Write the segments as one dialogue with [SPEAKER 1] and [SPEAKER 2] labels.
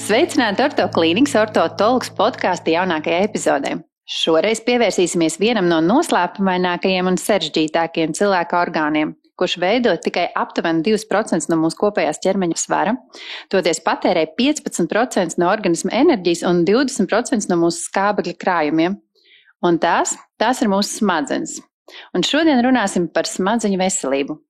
[SPEAKER 1] Sveicināti Ortoklīnikas ortotologs podkāsta jaunākajā epizodē. Šoreiz pievērsīsimies vienam no noslēpumainākajiem un sarežģītākajiem cilvēka orgāniem, kurš veido tikai aptuveni 2% no mūsu kopējās ķermeņa svara, toties patērē 15% no organisma enerģijas un 20% no mūsu skābekļa krājumiem. Un tās ir mūsu smadzenes. Un šodien runāsim par smadzeņu veselību.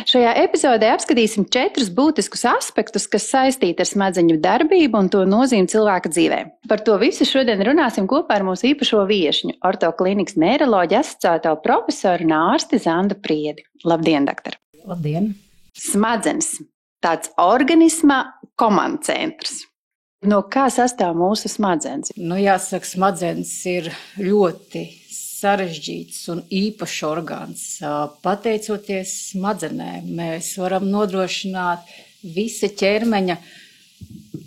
[SPEAKER 1] Šajā epizodē apskatīsim 4 būtiskus aspektus, kas saistīti ar smadzeņu darbību un to nozīmi cilvēka dzīvē. Par to visu šodien runāsim kopā ar mūsu īpašo viešņu, Ortoklīnikas neiroloģa asociēto profesoru un ārsti Zandu Priedi. Labdien, doktor!
[SPEAKER 2] Labdien!
[SPEAKER 1] Smadzenes – tāds organisma komandcentrs. No kā sastāv mūsu smadzenes?
[SPEAKER 2] Jāsaka, smadzenes ir ļoti sarežģīts un īpašs orgāns. Pateicoties smadzenēm, mēs varam nodrošināt visa ķermeņa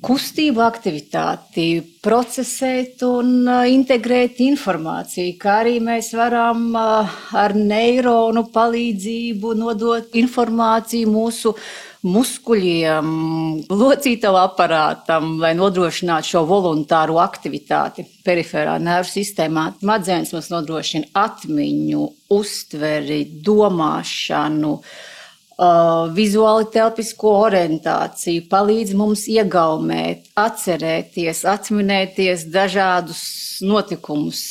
[SPEAKER 2] kustību aktivitāti, procesēt un integrēt informāciju, kā arī mēs varam ar neironu palīdzību nodot informāciju mūsu muskuļiem, locītavu aparātam, lai nodrošinātu šo voluntāro aktivitāti periferā nervu sistēmā. Smadzenes mums nodrošina atmiņu, uztveri, domāšanu, vizuāli telpisko orientāciju, palīdz mums iegaumēt, atcerēties, atminēties dažādus notikumus,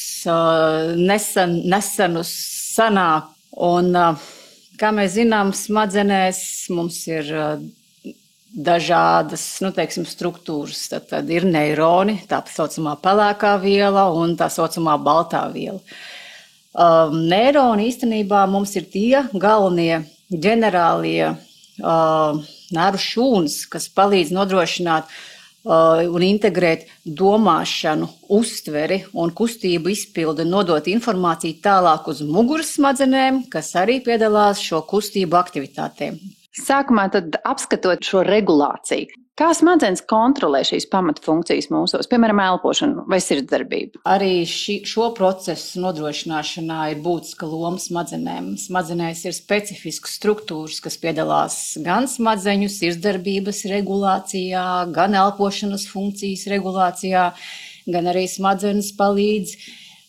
[SPEAKER 2] nesenus sanāk. Un, kā mēs zinām, smadzenēs mums ir dažādas, struktūras. Tad ir neironi, tā saucamā pelēkā viela un tā saucamā baltā viela. Neironi īstenībā mums ir tie galvenie ģenerālie nervu šūnas, kas palīdz nodrošināt un integrēt domāšanu, uztveri un kustību izpildi, nodot informāciju tālāk uz muguras smadzenēm, kas arī piedalās šo kustību aktivitātēm.
[SPEAKER 1] Sākumā tad apskatot šo regulāciju. Kā smadzenes kontrolē šīs pamatfunkcijas mūsos, piemēram, elpošanu vai sirdsdarbību?
[SPEAKER 2] Arī šo procesu nodrošināšanā ir būtiska loma smadzenēm. Smadzenēs ir specifiskas struktūras, kas piedalās gan smadzeņu sirdsdarbības regulācijā, gan elpošanas funkcijas regulācijā, gan arī smadzenes palīdz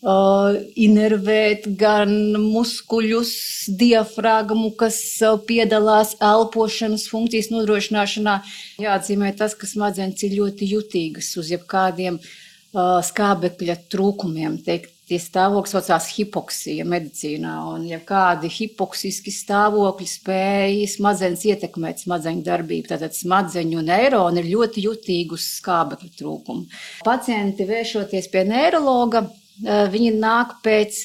[SPEAKER 2] inervēt gan muskuļus, diafragmu, kas piedalās elpošanas funkcijas nodrošināšanā. Jāatzīmē tas, ka smadzenes ir ļoti jutīgas uz jebkādiem skābekļa trūkumiem. Tie stāvokļi saucās hipoksija medicīnā, un jebkādi hipoksiski stāvokļi spēja smadzenes ietekmēt smadzeņu darbību. Tātad smadzeņu neironi ir ļoti jutīgi uz skābekļa trūkumu. Pacienti vēršoties pie neirologa, viņi nāk pēc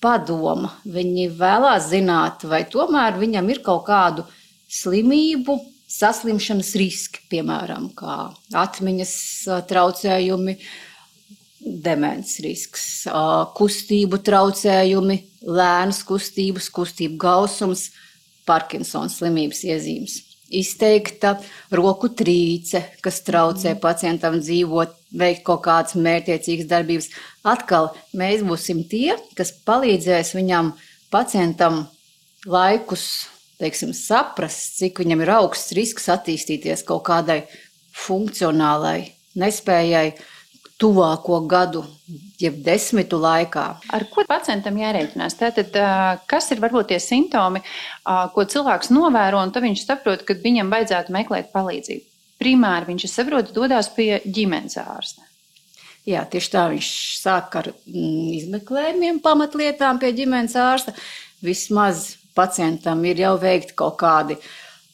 [SPEAKER 2] padoma. Viņi vēlās zināt, vai tomēr viņam ir kaut kādu slimību, saslimšanas riski, piemēram, kā atmiņas traucējumi, demens risks, kustību traucējumi, lēnas kustības, kustību gausums, Parkinsona slimības iezīmes. Izteikta roku trīce, kas traucē pacientam dzīvot, veikt kaut kādas mērķtiecīgas darbības. Atkal mēs būsim tie, kas palīdzēs viņam, pacientam, laikus, saprast, cik viņam ir augsts risks attīstīties kaut kādai funkcionālai nespējai tuvāko gadu, jeb 10 laikā.
[SPEAKER 1] Ar ko pacientam jārēķinās? Tātad, kas ir varbūt tie simptomi, ko cilvēks novēro, un tad viņš saprot, ka viņam vajadzētu meklēt palīdzību? Primāri viņš saprot, dodās pie ģimenes ārsta.
[SPEAKER 2] Jā, tieši tā, viņš sāk ar izmeklējumiem, pamatlietām pie ģimenes ārsta. Vismaz pacientam ir jau veikti kaut kādi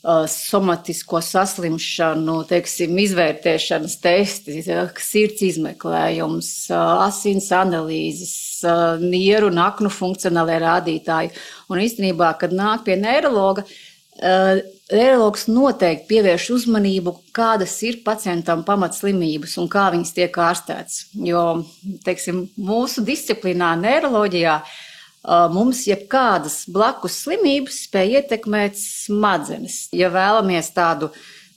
[SPEAKER 2] somatisko saslimšanu, izvērtēšanas testi, sirds izmeklējums, asins analīzes, nieru un aknu funkcionālie rādītāji. Un īstenībā, kad nāk pie neirologa, neirologs noteikti pievērš uzmanību, kādas ir pacientam pamatslimības un kā viņas tiek ārstētas. Jo, mūsu disciplīnā neiroloģijā mums jebkādas blakus slimības spēj ietekmēt smadzenes. Ja vēlamies tādu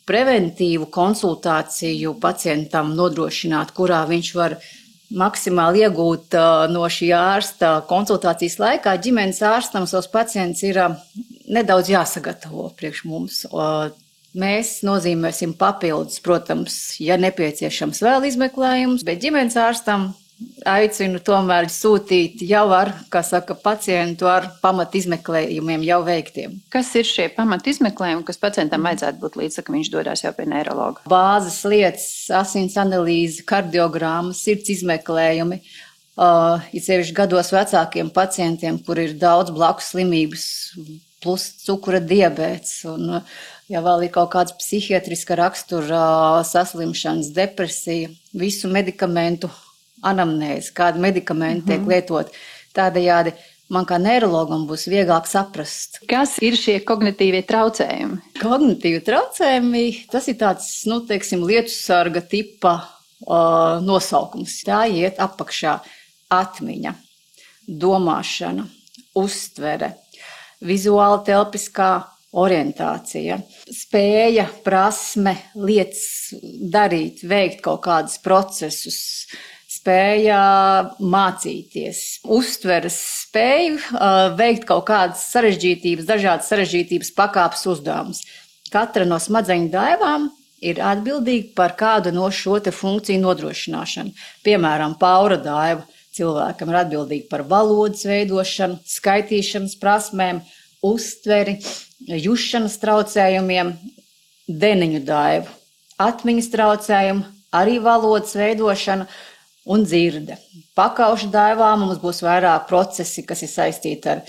[SPEAKER 2] preventīvu konsultāciju pacientam nodrošināt, kurā viņš var maksimāli iegūt no šī ārsta konsultācijas laikā, ģimenes ārstam savus pacients ir nedaudz jāsagatavo priekš mums. Mēs nozīmēsim papildus, protams, ja nepieciešams vēl izmeklējums, bet ģimenes ārstam aicinu tomēr sūtīt jau ar, kā saka, pacientu ar pamat izmeklējumiem jau veiktiem.
[SPEAKER 1] Kas ir šie pamat izmeklējumi, kas pacientam vajadzētu būt līdz, ka viņš dodas jau pie neirologa?
[SPEAKER 2] Bāzes lietas, asins analīze, kardiogramma, sirds izmeklējumi. Ir sevišķi gados vecākiem pacientiem, kur ir daudz blakus slimības, plus cukura diabēts, un ja vēl ir kaut kāds psihiatriska rakstura saslimšanas, depresija, visu medikamentu anamnēzi, kādi medikamenti tiek lietot. Tādējādi man kā neirologam būs vieglāk saprast.
[SPEAKER 1] Kas ir šie kognitīvie traucējumi?
[SPEAKER 2] Kognitīvi traucējumi, tas ir tāds, teiksim, lietusarga tipa nosaukums. Tā iet apakšā atmiņa, domāšana, uztvere, vizuāla telpiskā orientācija, spēja, prasme, lietas darīt, veikt kaut kādus procesus, spēja mācīties, uztveres spēju veikt kaut kādas sarežģītības, dažādas sarežģītības pakāpes uzdevumus. Katra no smadzeņu daivām ir atbildīga par kādu no šo te funkciju nodrošināšanu. Piemēram, paura daiva cilvēkam ir atbildīga par valodas veidošanu, skaitīšanas prasmēm, uztveri, jušanas traucējumiem, deniņu daivu, atmiņas traucējumu, arī valodas veidošanu un dzirde. Pakaušu daivā mums būs vairāk procesi, kas ir saistīti ar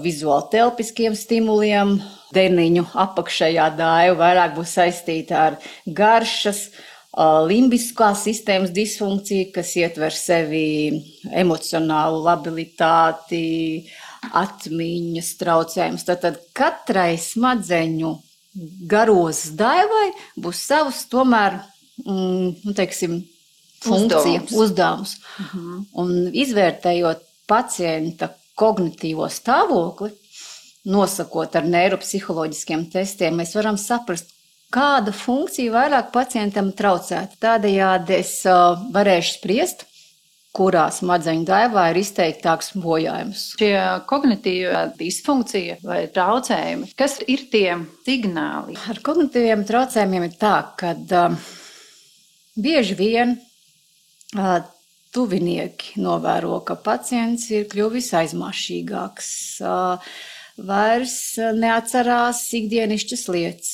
[SPEAKER 2] vizuāli telpiskiem stimuliem, deniņu apakšējā daiva vairāk būs saistīta ar garšas, limbiskās sistēmas disfunkciju, kas ietver sevi emocionālu labilitāti, atmiņas traucējumus. Tātad katrai smadzeņu garozas daivai būs savs tomēr, teiksim, funkcija, uzdevums. Un izvērtējot pacienta kognitīvo stāvokli, nosakot ar neiropsiholoģiskiem testiem, mēs varam saprast, kāda funkcija vairāk pacientam traucētu. Tādējādi es varēšu spriest, kurā smadzeņu daivā ir izteiktāks bojājums.
[SPEAKER 1] Šie kognitīvā disfunkcija vai traucējumi, kas ir tie signāli?
[SPEAKER 2] Ar kognitīviem traucējumiem ir tā, ka bieži vien tuvinieki novēro, ka pacients ir kļuvis aizmašīgāks, vairs neatcerās ikdienišķas lietas,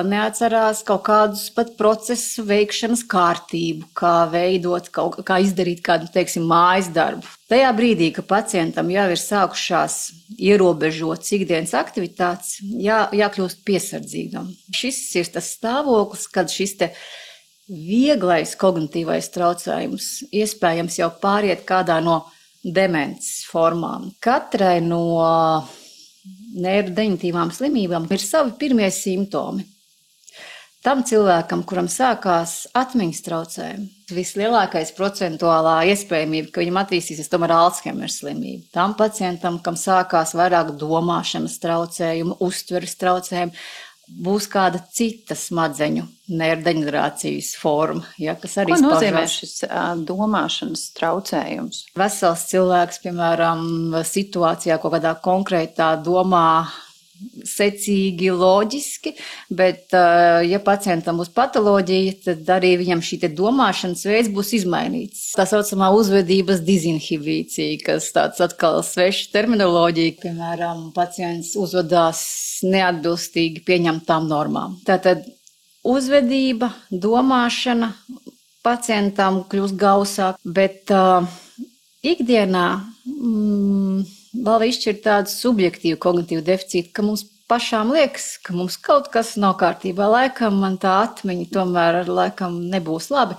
[SPEAKER 2] neatcerās kaut kādus pat procesu veikšanas kārtību, kā veidot, kā izdarīt kādu, teiksim, mājas darbu. Tajā brīdī, ka pacientam jau ir sākušās ierobežotas ikdienas aktivitātes, jākļūst piesardzīgam. Šis ir tas stāvoklis, kad šis te vieglais kognitīvais traucējums iespējams jau pāriet kādā no demences formām. Katrai no neirodeģeneratīvām slimībām ir savi pirmie simptomi. Tam cilvēkam, kuram sākās atmiņas traucējumi, vislielākais procentuālā iespējamība, ka viņam attīstīsies tomēr Alzheimer slimība. Tam pacientam, kam sākās vairāk domāšanas traucējumu, uztveres traucējumu, būs kāda cita smadzeņu neirodeģenerācijas forma, kas arī
[SPEAKER 1] Ko nozīmē šis domāšanas traucējums?
[SPEAKER 2] Vesels cilvēks, piemēram, situācijā kaut kādā konkrētā domā secīgi, loģiski, bet ja pacientam būs patoloģija, tad arī viņam šī te domāšanas veids būs izmainīts. Tā saucamā uzvedības dizinhibīcija, kas tāds atkal sveša terminoloģija, piemēram, pacients uzvedās neatbilstīgi pieņemtām normām. Tātad uzvedība, domāšana pacientam kļūst gausāk, bet ikdienā vēl izšķir tādu subjektīvu kognitīvu deficītu, ka mums pašām liekas, ka mums kaut kas nav kārtībā. Laikam man tā atmiņa tomēr laikam nebūs labi.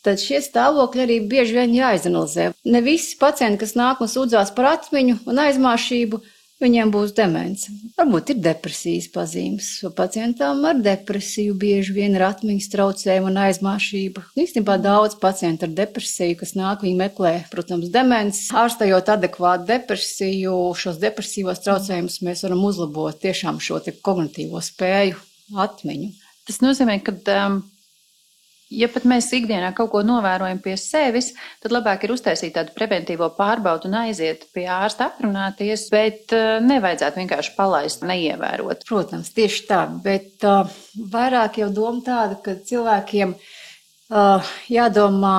[SPEAKER 2] Tad šie stāvokļi arī bieži vien jāizanalizē. Ne visi pacienti, kas nāk un sūdzās par atmiņu un aizmāšību, viņiem būs demence. Varbūt ir depresijas pazīmes. Pacientam ar depresiju bieži vien ir atmiņas traucējumi un aizmāšība. Īstenībā daudz pacientu ar depresiju, kas nāk, viņi meklē, protams, demences. Ārstējot adekvātu depresiju, šos depresīvos traucējumus mēs varam uzlabot tiešām šo te kognitīvo spēju, atmiņu.
[SPEAKER 1] Tas nozīmē, ka Ja pat mēs ikdienā kaut ko novērojam pie sevis, tad labāk ir uztaisīt tādu preventīvo pārbaudu un aiziet pie ārsta aprunāties, bet nevajadzētu vienkārši palaist, neievērot.
[SPEAKER 2] Protams, tieši tā, bet vairāk jau doma tāda, ka cilvēkiem jādomā,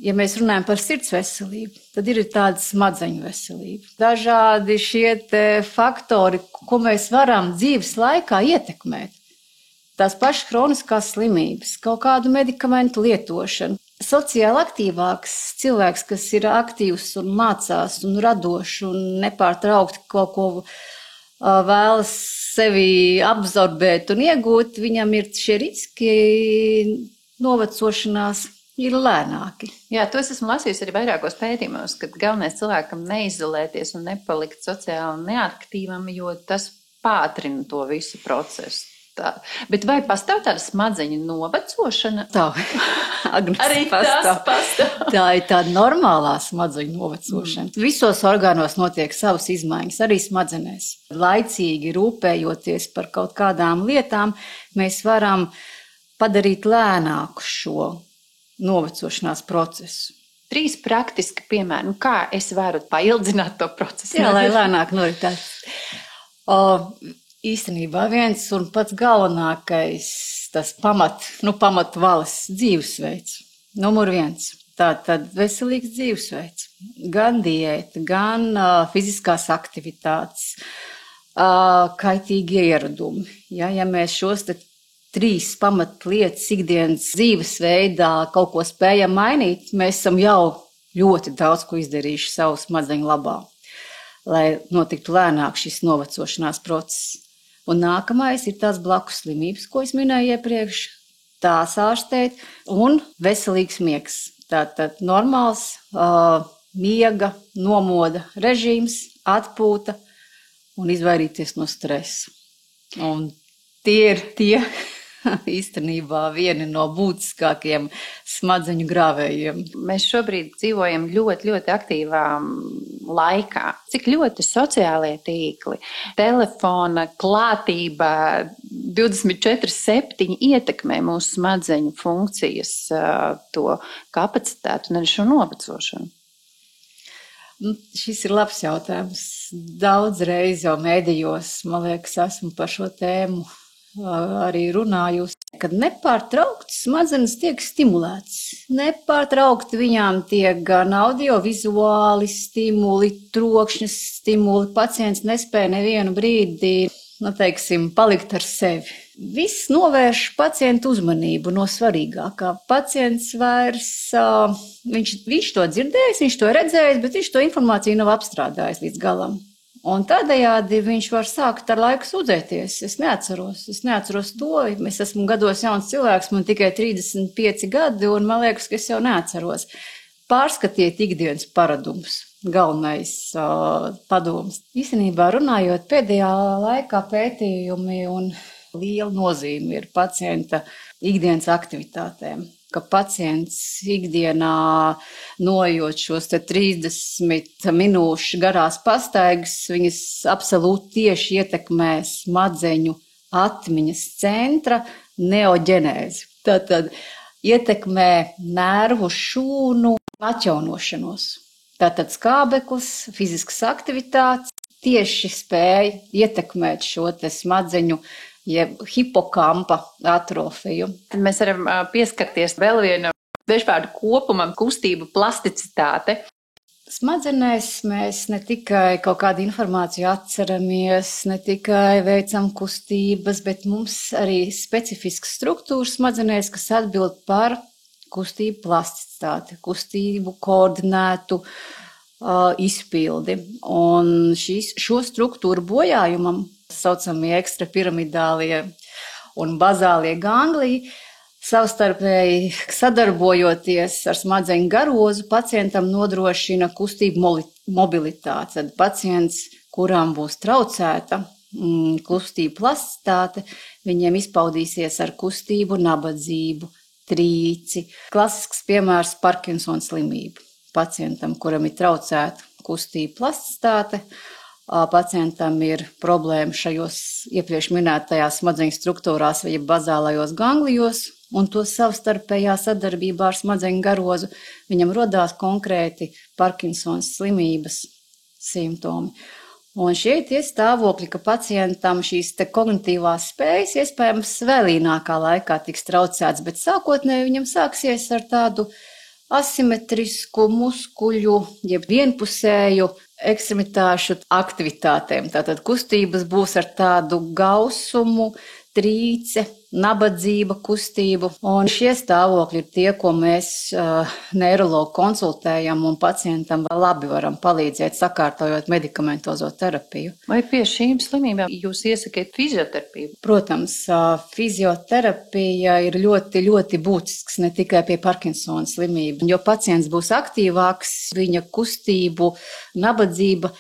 [SPEAKER 2] ja mēs runājam par sirds veselību, tad ir tāda smadzeņu veselība. Dažādi šie faktori, ko mēs varam dzīves laikā ietekmēt. Tās pašas kroniskās slimības, kaut kādu medikamentu lietošanu. Sociāli aktīvāks cilvēks, kas ir aktīvs un mācās un radošs un nepārtraukti kaut ko vēlas sevi absorbēt un iegūt, viņam ir šie riski novecošanās ir lēnāki.
[SPEAKER 1] Jā, to es esmu lasījusi arī vairākos pētījumos, kad galvenais cilvēkam neizolēties un nepalikt sociāli neaktīvam, jo tas pātrina to visu procesu. Tā. Bet vai pastāv tāda smadzeņu novecošana?
[SPEAKER 2] Tā, Agnes,
[SPEAKER 1] arī tas pastāv.
[SPEAKER 2] Tā ir tāda normālā smadzeņu novecošana. Visos orgānos notiek savas izmaiņas, arī smadzenēs. Laicīgi rūpējoties par kaut kādām lietām, mēs varam padarīt lēnāku šo novecošanās procesu.
[SPEAKER 1] 3 praktiski piemēri, kā es varu paildzināt to procesu?
[SPEAKER 2] Jā, lai lēnāk noritētu. Īstenībā viens un pats galvenākais, tas pamat valas dzīvesveids. Numur 1. Tātad veselīgs dzīvesveids. Gan diēta, gan fiziskās aktivitātes, kaitīgie ieradumi. Ja mēs šos 3 pamatlietas ikdienas dzīvesveidā kaut ko spējam mainīt, mēs esam jau ļoti daudz ko izdarījuši savu smadzeņu labā, lai notiktu lēnāk šis novecošanās process. Un nākamais ir tās blakus slimības, ko es minēju iepriekš, tās ārstēt, un veselīgs miegs. Tātad normāls miega, nomoda režīms, atpūta un izvairīties no stresa. Un tie ir īstenībā vieni no būtiskākajiem smadzeņu grāvējiem.
[SPEAKER 1] Mēs šobrīd dzīvojam ļoti, ļoti aktīvā laikā. Cik ļoti sociālie tīkli, telefona klātība 24/7 ietekmē mūsu smadzeņu funkcijas, to kapacitātu un arī šo novecošanu?
[SPEAKER 2] Šis ir labs jautājums. Daudz reiz jau mēdījos, man liekas, esmu par šo tēmu arī runājusi, kad nepārtraukti smadzenes tiek stimulētas. Nepārtraukti viņām tiek gan audiovizuāli stimuli, trokšņa stimuli. Pacients nespēja nevienu brīdi, palikt ar sevi. Viss novērš pacientu uzmanību no svarīgākā. Pacients vairs, viņš to dzirdējis, viņš to redzējis, bet viņš to informāciju nav apstrādājis līdz galam. Un tādējādi viņš var sākt ar laiku sūdzēties. Es neatceros to. Es esmu gados jauns cilvēks, man tikai 35 gadi, un man liekas, ka es jau neatceros. Pārskatiet ikdienas paradumus. Galvenais padoms. Īstenībā runājot pēdējā laikā pētījumi un liela nozīme ir pacienta ikdienas aktivitātēm. Ka pacients ikdienā nojot šos 30 minūšu garās pastaigas, viņas absolūti tieši ietekmē smadzeņu atmiņas centra neoģenēzi. Tātad ietekmē nervu šūnu atjaunošanos. Tātad skābeklis, fiziskas aktivitātes tieši spēja ietekmēt šo smadzeņu jeb hipokampa atrofiju.
[SPEAKER 1] Tad mēs varam pieskarties vēl vienam dažādu kopumam, kustību plasticitāte.
[SPEAKER 2] Smadzenēs mēs ne tikai kaut kādu informāciju atceramies, ne tikai veicam kustības, bet mums arī specifiskas struktūras smadzenēs, kas atbild par kustību plasticitāti, kustību koordinētu izpildi. Un šo struktūru bojājumam saucamie ekstrapiramidālie un bazālie gangliji, savstarpēji sadarbojoties ar smadzeņu garozu, pacientam nodrošina kustību mobilitāti. Tad pacients, kuram būs traucēta kustību plasticitāte, viņiem izpaudīsies ar kustību nabadzību, trīci. Klasisks piemērs Parkinsona slimība. Pacientam, kuram ir traucēta kustību plasticitāte, pacientam ir problēma šajos iepriekš minētajās smadzeņu struktūrās vai bazālajos ganglijos, un to savstarpējā sadarbībā ar smadzeņu garozu viņam rodās konkrēti Parkinsons slimības simptomi. Un šie tie stāvokļi, ka pacientam šīs te kognitīvās spējas iespējams vēlīnākā laikā tiks traucēts, bet sākotnēji viņam sāksies ar tādu asimetrisku muskuļu, jeb vienpusēju ekstremitāšu aktivitātēm. Tātad kustības būs ar tādu gausumu, trīce, nabadzība, kustību. Un šie stāvokļi ir tie, ko mēs neirologu konsultējam un pacientam labi varam palīdzēt, sakārtojot medikamentozo terapiju.
[SPEAKER 1] Vai pie šīm slimībām jūs iesakāt fizioterapiju?
[SPEAKER 2] Protams, fizioterapija ir ļoti, ļoti būtisks ne tikai pie Parkinsona slimību, jo pacients būs aktīvāks, viņa kustību, nabadzība,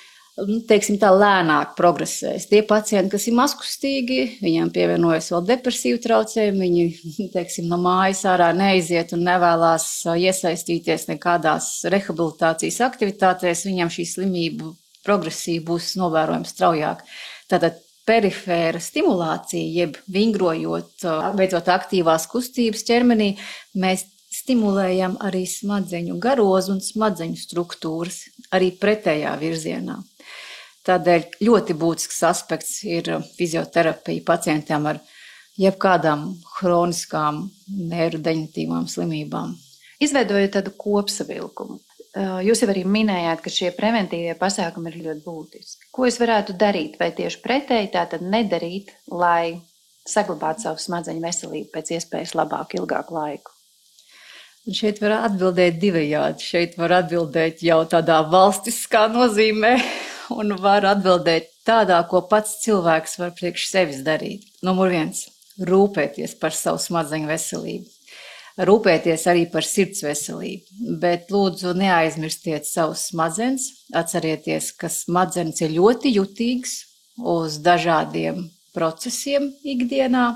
[SPEAKER 2] teiksim tā, lēnāk progresēs. Tie pacienti, kas ir mazkustīgi, viņiem pievienojas vēl depresīvu traucējumu, viņi, teiksim, no mājas ārā neiziet un nevēlās iesaistīties nekādās rehabilitācijas aktivitātēs, viņam šī slimība progresīva būs novērojama straujāk. Tātad perifēra stimulācija, jeb vingrojot, veicot aktīvās kustības ķermenī, mēs stimulējam arī smadzeņu garozu un smadzeņu struktūras, arī pretējā virzienā. Tādēļ ļoti būtisks aspekts ir fizioterapija pacientiem ar jebkādām hroniskām neirodeģenatīvām slimībām.
[SPEAKER 1] Izveidojot tādu kopsavilkumu, jūs jau arī minējāt, ka šie preventīvie pasākumi ir ļoti būtiski. Ko es varētu darīt, vai tieši pretēji tātad nedarīt, lai saglabātu savu smadzeņu veselību pēc iespējas labāk, ilgāku laiku?
[SPEAKER 2] Un šeit var atbildēt divējādi. Šeit var atbildēt jau tādā valstiskā nozīmē un var atbildēt tādā, ko pats cilvēks var priekš sevis darīt. Numur 1. Rūpēties par savu smadzeņu veselību. Rūpēties arī par sirds veselību. Bet lūdzu neaizmirstiet savus smadzenes. Atcerieties, ka smadzenes ir ļoti jutīgs uz dažādiem procesiem ikdienā.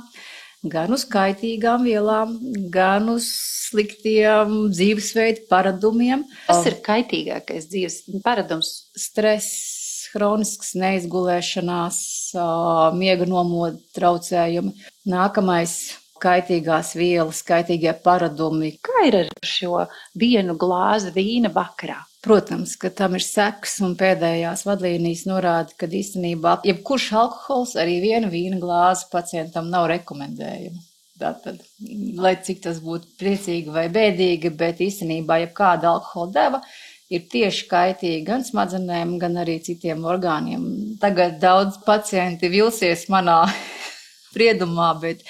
[SPEAKER 2] Gan uz kaitīgām vielām, gan uz sliktiem dzīvesveidu paradumiem.
[SPEAKER 1] Kas ir kaitīgākais dzīves paradums?
[SPEAKER 2] Stress, hronisks neizgulēšanās, miega nomoda traucējumi. Nākamais - kaitīgās vielas, kaitīgie paradumi.
[SPEAKER 1] Kā ir ar šo vienu glāzi vīna vakarā?
[SPEAKER 2] Protams, ka tam ir sekas un pēdējās vadlīnijas norāda, ka īstenībā jebkurš alkohols, arī viena vīna glāze pacientam nav rekomendējama. Tātad, lai cik tas būtu priecīgi vai bēdīgi, bet īstenībā jebkāda alkohola deva ir tieši kaitīga gan smadzenēm, gan arī citiem orgāniem. Tagad daudz pacienti vilsies manā spriedumā, bet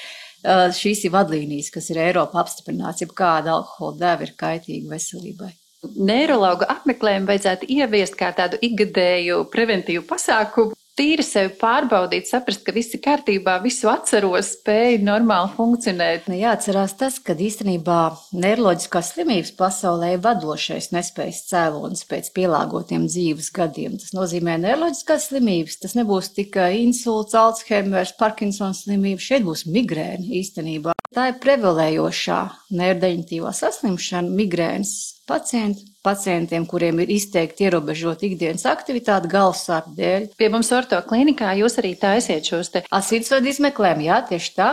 [SPEAKER 2] šīs ir vadlīnijas, kas ir Eiropā apstiprināts, jebkāda alkohola deva ir kaitīga veselībai.
[SPEAKER 1] Neirologa apmeklējumu vajadzētu ieviest kā tādu ikgadēju preventīvu pasākumu, tīri sevi pārbaudīt, saprast, ka viss ir kārtībā, visu atceros, spēju normāli funkcionēt.
[SPEAKER 2] Jāatcerās tas, ka īstenībā neiroloģiskās slimības pasaulē ir vadošais nespējas cēlonis pēc pielāgotiem dzīves gadiem. Tas nozīmē neiroloģiskās slimības, tas nebūs tikai insults, Alzheimers, Parkinsons slimība, šeit būs migrēna īstenībā. Tā ir prevalējošā neirodeģenatīvā saslimšana, migrēnas pacientiem, kuriem ir izteikti ierobežota ikdienas aktivitāte galvassāpju dēļ.
[SPEAKER 1] Pie mums orto klīnikā jūs arī taisiet šos te
[SPEAKER 2] asinsvadu izmeklējumu, jā, tieši tā.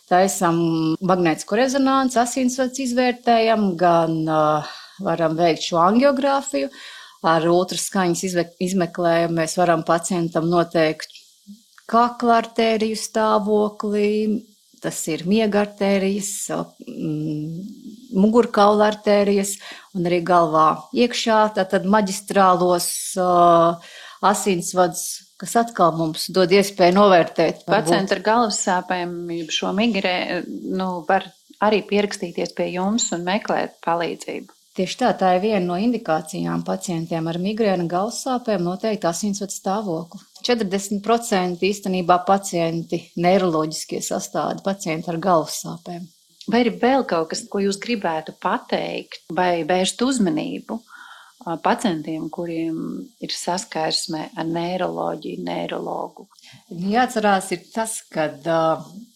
[SPEAKER 2] Taisam magnētisko rezonanci, asinsvads izvērtējam, gan varam veikt šo angiogrāfiju. Ar ultraskaņas izmeklējumu mēs varam pacientam noteikt kakla artēriju stāvokli, tas ir miega artērijas, mugurkaula artērijas un arī galvā iekšā, tātad maģistrālos asinsvads, kas atkal mums dod iespēju novērtēt.
[SPEAKER 1] Pacienti ar galvas sāpēm, šo migrēnu, var arī pierakstīties pie jums un meklēt palīdzību.
[SPEAKER 2] Tieši tā ir viena no indikācijām pacientiem ar migrēnu galvas sāpēm noteikti asinsvadu stāvokli. 40% īstenībā pacienti neiroloģiskie sastādi pacienti ar galvas sāpēm.
[SPEAKER 1] Vai ir vēl kaut kas, ko jūs gribētu pateikt vai vērst uzmanību pacientiem, kuriem ir saskarsme ar neiroloģiju, neirologu?
[SPEAKER 2] Jāatcerās ir tas, ka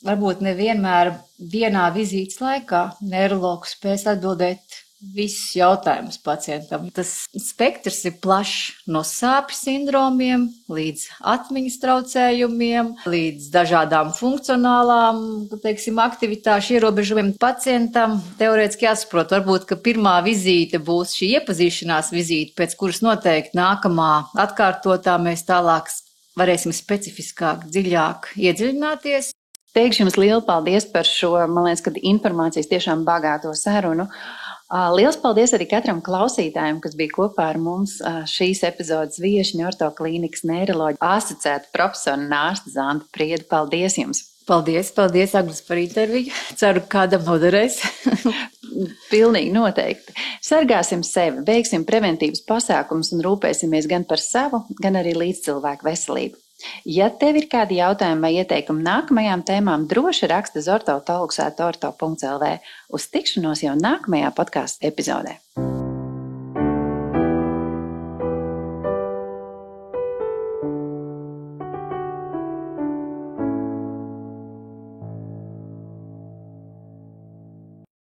[SPEAKER 2] varbūt nevienmēr vienā vizītes laikā neirologs spēs atbildēt visus jautājumus pacientam. Tas spektrs ir plašs no sāpju sindromiem līdz atmiņas traucējumiem, līdz dažādām funkcionālām, aktivitāšu ierobežojumiem. Pacientam teorētiski jāsaprot, varbūt, ka pirmā vizīte būs šī iepazīšanās vizīte, pēc kuras noteikti nākamā atkārtotā mēs tālāk varēsim specifiskāk, dziļāk iedziļināties.
[SPEAKER 1] Teikšu jums lielu paldies par šo, man liekas, kad informācijas tiešām bagāto sarunu. Liels paldies arī katram klausītājam, kas bija kopā ar mums šīs epizodes viešņu ortoklīnikas neiroloģa asociēta profesora un ārste Zanda Priede. Paldies jums!
[SPEAKER 2] Paldies, Agnes, par interviju. Ceru, kādam noderēs.
[SPEAKER 1] Pilnīgi noteikti. Sargāsim sevi, veiksim preventīvas pasākumus un rūpēsimies gan par savu, gan arī līdzcilvēku veselību. Ja tev ir kādi jautājumi vai ieteikumi nākamajām tēmām, droši raksti uz orto@orto.lv. Uz tikšanos jau nākamajā podcastu epizodē.